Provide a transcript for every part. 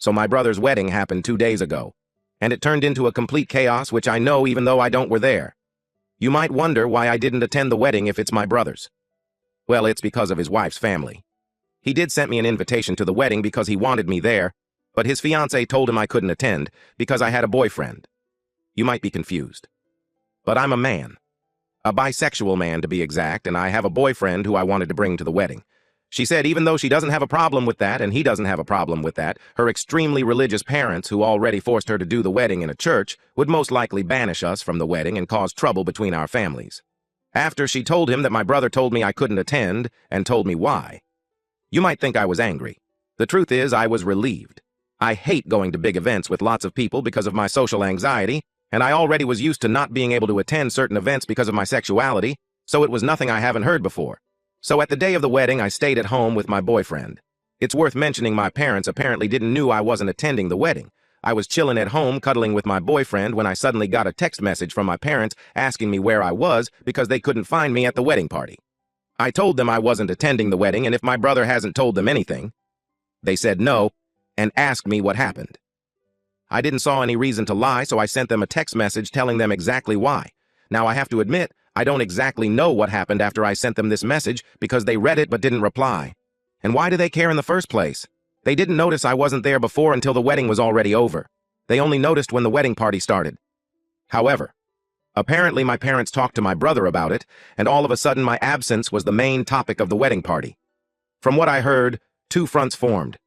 So my brother's wedding happened 2 days ago, and it turned into a complete chaos, which I know even though I don't were there. You might wonder why I didn't attend the wedding if it's my brother's. Well, it's because of his wife's family. He did send me an invitation to the wedding because he wanted me there, but his fiancée told him I couldn't attend because I had a boyfriend. You might be confused. But I'm a man. A bisexual man, to be exact, and I have a boyfriend who I wanted to bring to the wedding. She said even though she doesn't have a problem with that, and he doesn't have a problem with that, her extremely religious parents, who already forced her to do the wedding in a church, would most likely banish us from the wedding and cause trouble between our families. After she told him that my brother told me I couldn't attend, and told me why. You might think I was angry. The truth is, I was relieved. I hate going to big events with lots of people because of my social anxiety, and I already was used to not being able to attend certain events because of my sexuality, so it was nothing I haven't heard before. So at the day of the wedding, I stayed at home with my boyfriend. It's worth mentioning my parents apparently didn't know I wasn't attending the wedding. I was chilling at home cuddling with my boyfriend when I suddenly got a text message from my parents asking me where I was because they couldn't find me at the wedding party. I told them I wasn't attending the wedding and if my brother hasn't told them anything. They said no and asked me what happened. I didn't saw any reason to lie, so I sent them a text message telling them exactly why. Now I have to admit, I don't exactly know what happened after I sent them this message because they read it but didn't reply. And why do they care in the first place? They didn't notice I wasn't there before until the wedding was already over. They only noticed when the wedding party started. However, apparently my parents talked to my brother about it, and all of a sudden my absence was the main topic of the wedding party. From what I heard, two fronts formed.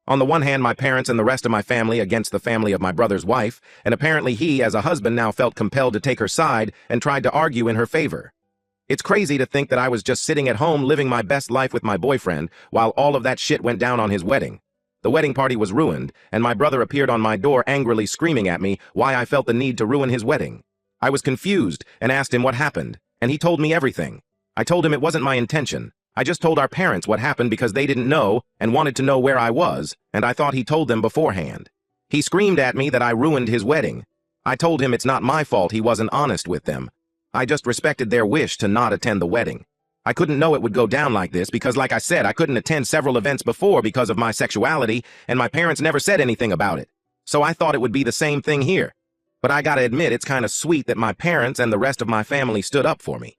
On the one hand, my parents and the rest of my family against the family of my brother's wife, and apparently he, as a husband, now felt compelled to take her side and tried to argue in her favor. It's crazy to think that I was just sitting at home living my best life with my boyfriend while all of that shit went down on his wedding. The wedding party was ruined, and my brother appeared on my door angrily screaming at me why I felt the need to ruin his wedding. I was confused and asked him what happened, and he told me everything. I told him it wasn't my intention. I just told our parents what happened because they didn't know and wanted to know where I was, and I thought he told them beforehand. He screamed at me that I ruined his wedding. I told him it's not my fault he wasn't honest with them. I just respected their wish to not attend the wedding. I couldn't know it would go down like this because, like I said, I couldn't attend several events before because of my sexuality, and my parents never said anything about it. So I thought it would be the same thing here. But I gotta admit, it's kind of sweet that my parents and the rest of my family stood up for me.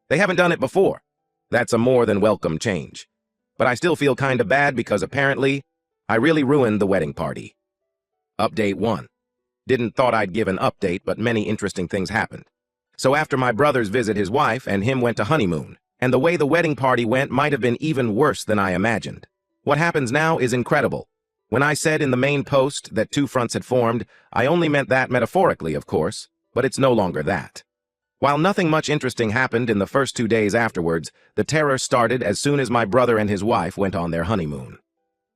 They haven't done it before. That's a more than welcome change. But I still feel kinda bad because apparently, I really ruined the wedding party. Update 1. Didn't thought I'd give an update, but many interesting things happened. So after my brother's visit, his wife and him went to honeymoon, and the way the wedding party went might have been even worse than I imagined. What happens now is incredible. When I said in the main post that two fronts had formed, I only meant that metaphorically, of course, but it's no longer that. While nothing much interesting happened in the first 2 days afterwards, the terror started as soon as my brother and his wife went on their honeymoon.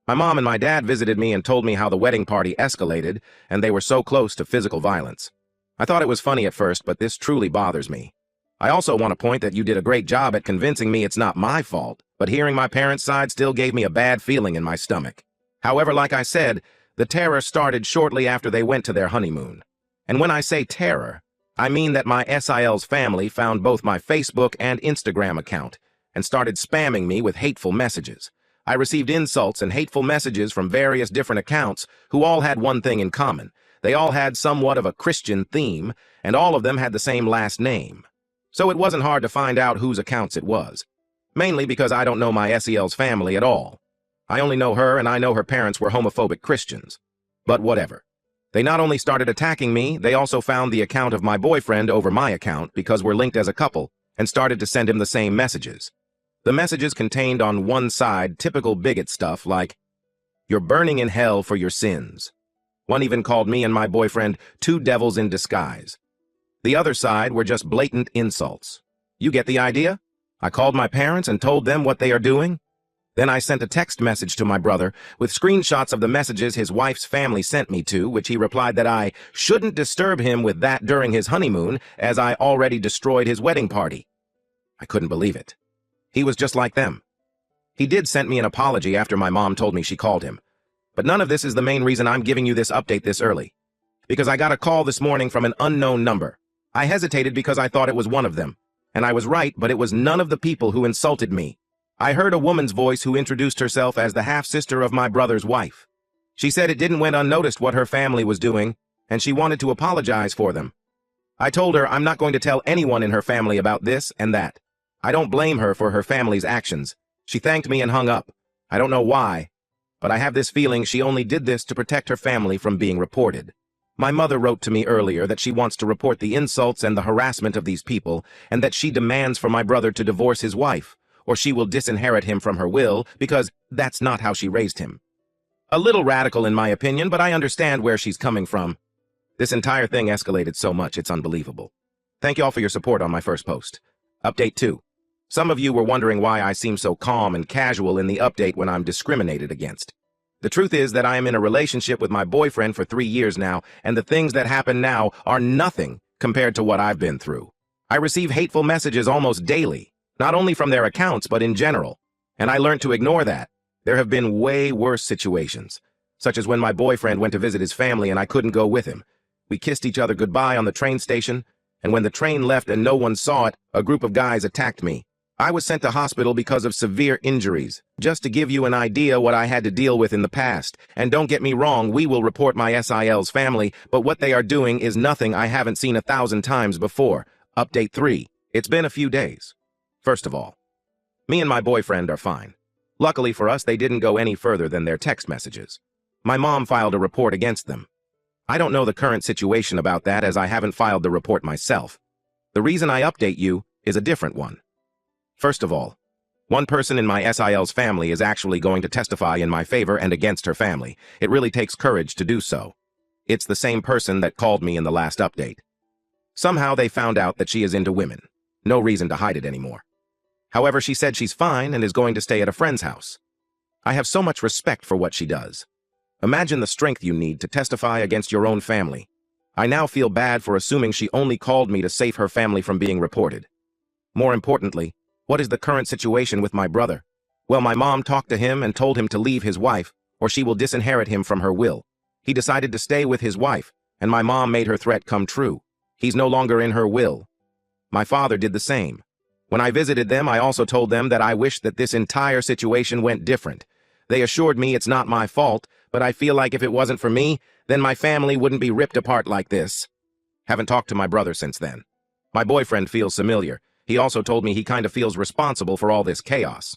My mom and my dad visited me and told me how the wedding party escalated, and they were so close to physical violence. I thought it was funny at first, but this truly bothers me. I also want to point that you did a great job at convincing me it's not my fault, but hearing my parents' side still gave me a bad feeling in my stomach. However, like I said, the terror started shortly after they went to their honeymoon. And when I say terror, I mean that my SIL's family found both my Facebook and Instagram account and started spamming me with hateful messages. I received insults and hateful messages from various different accounts who all had one thing in common. They all had somewhat of a Christian theme, and all of them had the same last name. So it wasn't hard to find out whose accounts it was. Mainly because I don't know my SEL's family at all. I only know her, and I know her parents were homophobic Christians. But whatever. They not only started attacking me, they also found the account of my boyfriend over my account because we're linked as a couple, and started to send him the same messages. The messages contained on one side typical bigot stuff like, "You're burning in hell for your sins." One even called me and my boyfriend two devils in disguise. The other side were just blatant insults. You get the idea? I called my parents and told them what they are doing. Then I sent a text message to my brother with screenshots of the messages his wife's family sent me to, which he replied that I shouldn't disturb him with that during his honeymoon, as I already destroyed his wedding party. I couldn't believe it. He was just like them. He did send me an apology after my mom told me she called him. But none of this is the main reason I'm giving you this update this early. Because I got a call this morning from an unknown number. I hesitated because I thought it was one of them. And I was right, but it was none of the people who insulted me. I heard a woman's voice who introduced herself as the half-sister of my brother's wife. She said it didn't went unnoticed what her family was doing, and she wanted to apologize for them. I told her I'm not going to tell anyone in her family about this and that. I don't blame her for her family's actions. She thanked me and hung up. I don't know why, but I have this feeling she only did this to protect her family from being reported. My mother wrote to me earlier that she wants to report the insults and the harassment of these people, and that she demands for my brother to divorce his wife, or she will disinherit him from her will, because that's not how she raised him. A little radical in my opinion, but I understand where she's coming from. This entire thing escalated so much, it's unbelievable. Thank you all for your support on my first post. Update 2. Some of you were wondering why I seem so calm and casual in the update when I'm discriminated against. The truth is that I am in a relationship with my boyfriend for 3 years now, and the things that happen now are nothing compared to what I've been through. I receive hateful messages almost daily, not only from their accounts, but in general. And I learned to ignore that. There have been way worse situations, such as when my boyfriend went to visit his family and I couldn't go with him. We kissed each other goodbye on the train station, and when the train left and no one saw it, a group of guys attacked me. I was sent to hospital because of severe injuries, just to give you an idea what I had to deal with in the past. And don't get me wrong, we will report my SIL's family, but what they are doing is nothing I haven't seen 1,000 times before. Update 3. It's been a few days. First of all, me and my boyfriend are fine. Luckily for us, they didn't go any further than their text messages. My mom filed a report against them. I don't know the current situation about that, as I haven't filed the report myself. The reason I update you is a different one. First of all, one person in my SIL's family is actually going to testify in my favor and against her family. It really takes courage to do so. It's the same person that called me in the last update. Somehow they found out that she is into women. No reason to hide it anymore. However, she said she's fine and is going to stay at a friend's house. I have so much respect for what she does. Imagine the strength you need to testify against your own family. I now feel bad for assuming she only called me to save her family from being reported. More importantly, what is the current situation with my brother? Well, my mom talked to him and told him to leave his wife, or she will disinherit him from her will. He decided to stay with his wife, and my mom made her threat come true. He's no longer in her will. My father did the same. When I visited them, I also told them that I wish that this entire situation went different. They assured me it's not my fault, but I feel like if it wasn't for me, then my family wouldn't be ripped apart like this. Haven't talked to my brother since then. My boyfriend feels familiar. He also told me he kind of feels responsible for all this chaos.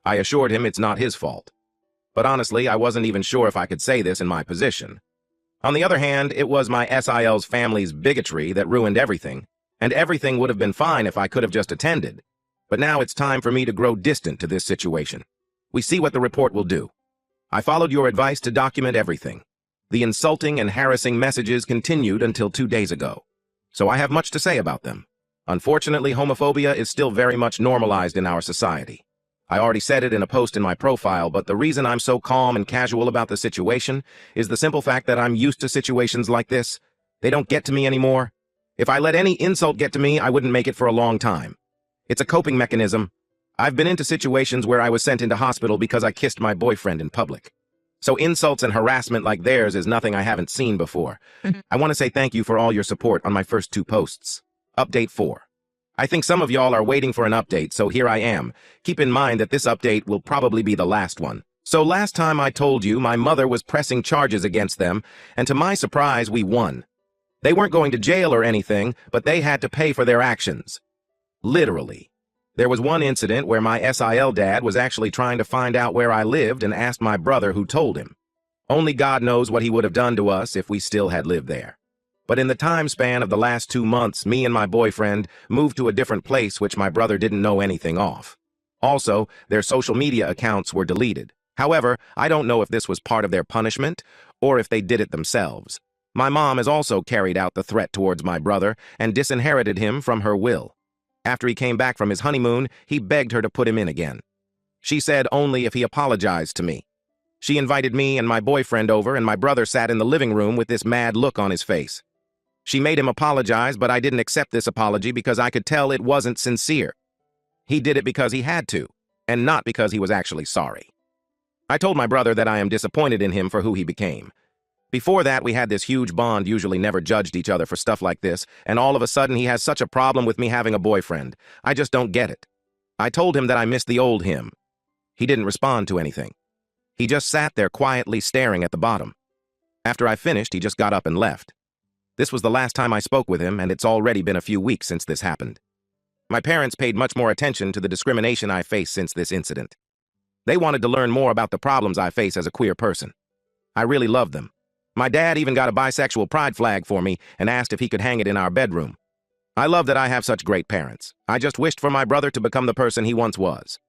I assured him it's not his fault. But honestly, I wasn't even sure if I could say this in my position. On the other hand, it was my SIL's family's bigotry that ruined everything, and everything would have been fine if I could have just attended. But now it's time for me to grow distant to this situation. We see what the report will do. I followed your advice to document everything. The insulting and harassing messages continued until 2 days ago, so I have much to say about them. Unfortunately, homophobia is still very much normalized in our society. I already said it in a post in my profile, but the reason I'm so calm and casual about the situation is the simple fact that I'm used to situations like this. They don't get to me anymore. If I let any insult get to me, I wouldn't make it for a long time. It's a coping mechanism. I've been into situations where I was sent into hospital because I kissed my boyfriend in public. So insults and harassment like theirs is nothing I haven't seen before. I want to say thank you for all your support on my first 2 posts. Update 4. I think some of y'all are waiting for an update, so here I am. Keep in mind that this update will probably be the last one. So last time I told you my mother was pressing charges against them, and to my surprise, we won. They weren't going to jail or anything, but they had to pay for their actions. Literally. There was one incident where my SIL dad was actually trying to find out where I lived and asked my brother, who told him. Only God knows what he would have done to us if we still had lived there. But in the time span of the last 2 months, me and my boyfriend moved to a different place which my brother didn't know anything of. Also, their social media accounts were deleted. However, I don't know if this was part of their punishment or if they did it themselves. My mom has also carried out the threat towards my brother and disinherited him from her will. After he came back from his honeymoon, he begged her to put him in again. She said only if he apologized to me. She invited me and my boyfriend over, and my brother sat in the living room with this mad look on his face. She made him apologize, but I didn't accept this apology because I could tell it wasn't sincere. He did it because he had to, and not because he was actually sorry. I told my brother that I am disappointed in him for who he became. Before that, we had this huge bond, usually never judged each other for stuff like this, and all of a sudden he has such a problem with me having a boyfriend. I just don't get it. I told him that I missed the old him. He didn't respond to anything. He just sat there quietly staring at the bottom. After I finished, he just got up and left. This was the last time I spoke with him, and it's already been a few weeks since this happened. My parents paid much more attention to the discrimination I face since this incident. They wanted to learn more about the problems I face as a queer person. I really loved them. My dad even got a bisexual pride flag for me and asked if he could hang it in our bedroom. I love that I have such great parents. I just wished for my brother to become the person he once was.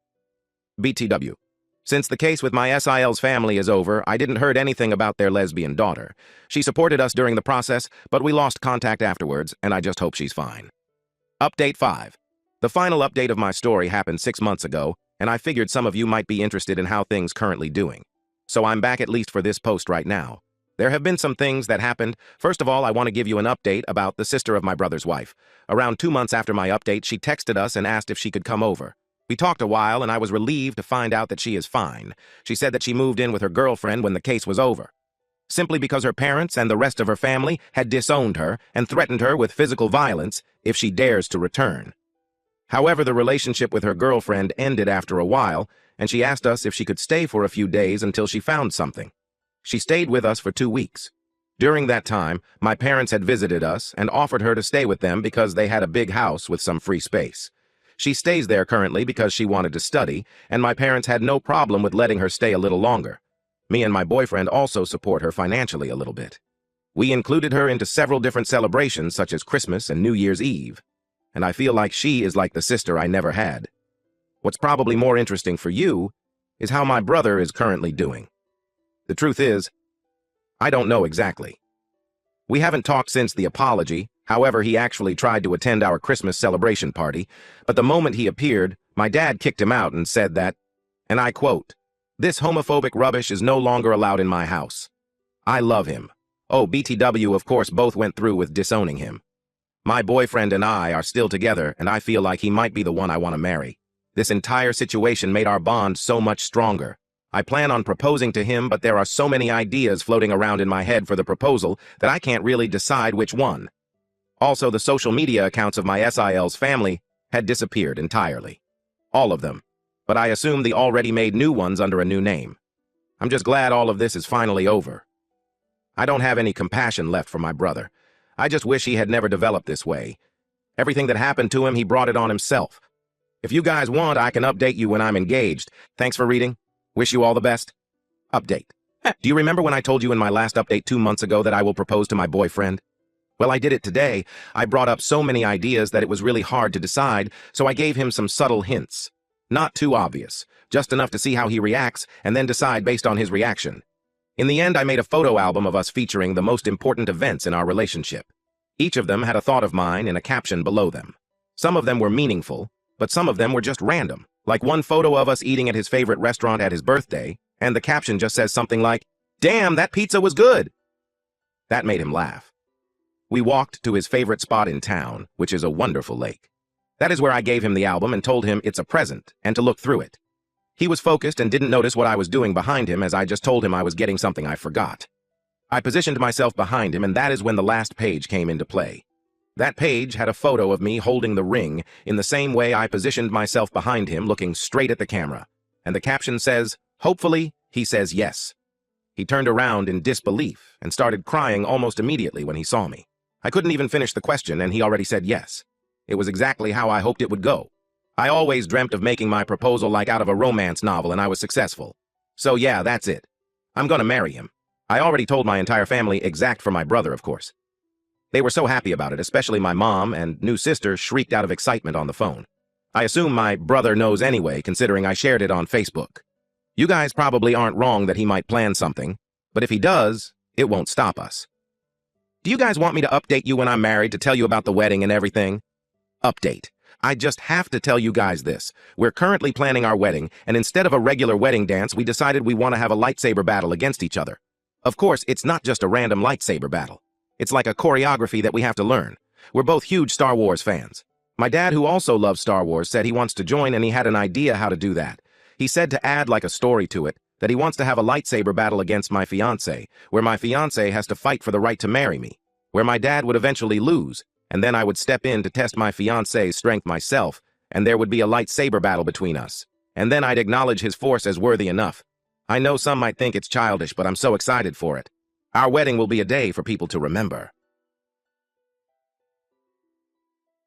BTW. Since the case with my SIL's family is over, I didn't heard anything about their lesbian daughter. She supported us during the process, but we lost contact afterwards, and I just hope she's fine. Update 5. The final update of my story happened 6 months ago, and I figured some of you might be interested in how things currently doing. So I'm back at least for this post right now. There have been some things that happened. First of all, I want to give you an update about the sister of my brother's wife. Around 2 months after my update, she texted us and asked if she could come over. We talked a while, and I was relieved to find out that she is fine. She said that she moved in with her girlfriend when the case was over, simply because her parents and the rest of her family had disowned her and threatened her with physical violence if she dares to return. However, the relationship with her girlfriend ended after a while, and she asked us if she could stay for a few days until she found something. She stayed with us for 2 weeks. During that time, my parents had visited us and offered her to stay with them because they had a big house with some free space. She stays there currently because she wanted to study, and my parents had no problem with letting her stay a little longer. Me and my boyfriend also support her financially a little bit. We included her into several different celebrations such as Christmas and New Year's Eve, and I feel like she is like the sister I never had. What's probably more interesting for you is how my brother is currently doing. The truth is, I don't know exactly. We haven't talked since the apology. However, he actually tried to attend our Christmas celebration party, but the moment he appeared, my dad kicked him out and said that, and I quote, "This homophobic rubbish is no longer allowed in my house." I love him. Oh, BTW, of course, both went through with disowning him. My boyfriend and I are still together, and I feel like he might be the one I want to marry. This entire situation made our bond so much stronger. I plan on proposing to him, but there are so many ideas floating around in my head for the proposal that I can't really decide which one. Also, the social media accounts of my SIL's family had disappeared entirely. All of them. But I assume they already made new ones under a new name. I'm just glad all of this is finally over. I don't have any compassion left for my brother. I just wish he had never developed this way. Everything that happened to him, he brought it on himself. If you guys want, I can update you when I'm engaged. Thanks for reading. Wish you all the best. Update. Do you remember when I told you in my last update 2 months ago that I will propose to my boyfriend? Well, I did it today. I brought up so many ideas that it was really hard to decide, so I gave him some subtle hints. Not too obvious, just enough to see how he reacts and then decide based on his reaction. In the end, I made a photo album of us featuring the most important events in our relationship. Each of them had a thought of mine and a caption below them. Some of them were meaningful, but some of them were just random, like one photo of us eating at his favorite restaurant at his birthday, and the caption just says something like, "Damn, that pizza was good." That made him laugh. We walked to his favorite spot in town, which is a wonderful lake. That is where I gave him the album and told him it's a present and to look through it. He was focused and didn't notice what I was doing behind him as I just told him I was getting something I forgot. I positioned myself behind him, and that is when the last page came into play. That page had a photo of me holding the ring in the same way I positioned myself behind him, looking straight at the camera. And the caption says, "Hopefully, he says yes." He turned around in disbelief and started crying almost immediately when he saw me. I couldn't even finish the question, and he already said yes. It was exactly how I hoped it would go. I always dreamt of making my proposal like out of a romance novel, and I was successful. So yeah, that's it. I'm gonna marry him. I already told my entire family, except for my brother, of course. They were so happy about it, especially my mom and new sister shrieked out of excitement on the phone. I assume my brother knows anyway, considering I shared it on Facebook. You guys probably aren't wrong that he might plan something, but if he does, it won't stop us. Do you guys want me to update you when I'm married to tell you about the wedding and everything? Update. I just have to tell you guys this. We're currently planning our wedding, and instead of a regular wedding dance, we decided we want to have a lightsaber battle against each other. Of course, it's not just a random lightsaber battle. It's like a choreography that we have to learn. We're both huge Star Wars fans. My dad, who also loves Star Wars, said he wants to join, and he had an idea how to do that. He said to add like a story to it, that he wants to have a lightsaber battle against my fiancé, where my fiancé has to fight for the right to marry me, where my dad would eventually lose, and then I would step in to test my fiancé's strength myself, and there would be a lightsaber battle between us. And then I'd acknowledge his force as worthy enough. I know some might think it's childish, but I'm so excited for it. Our wedding will be a day for people to remember.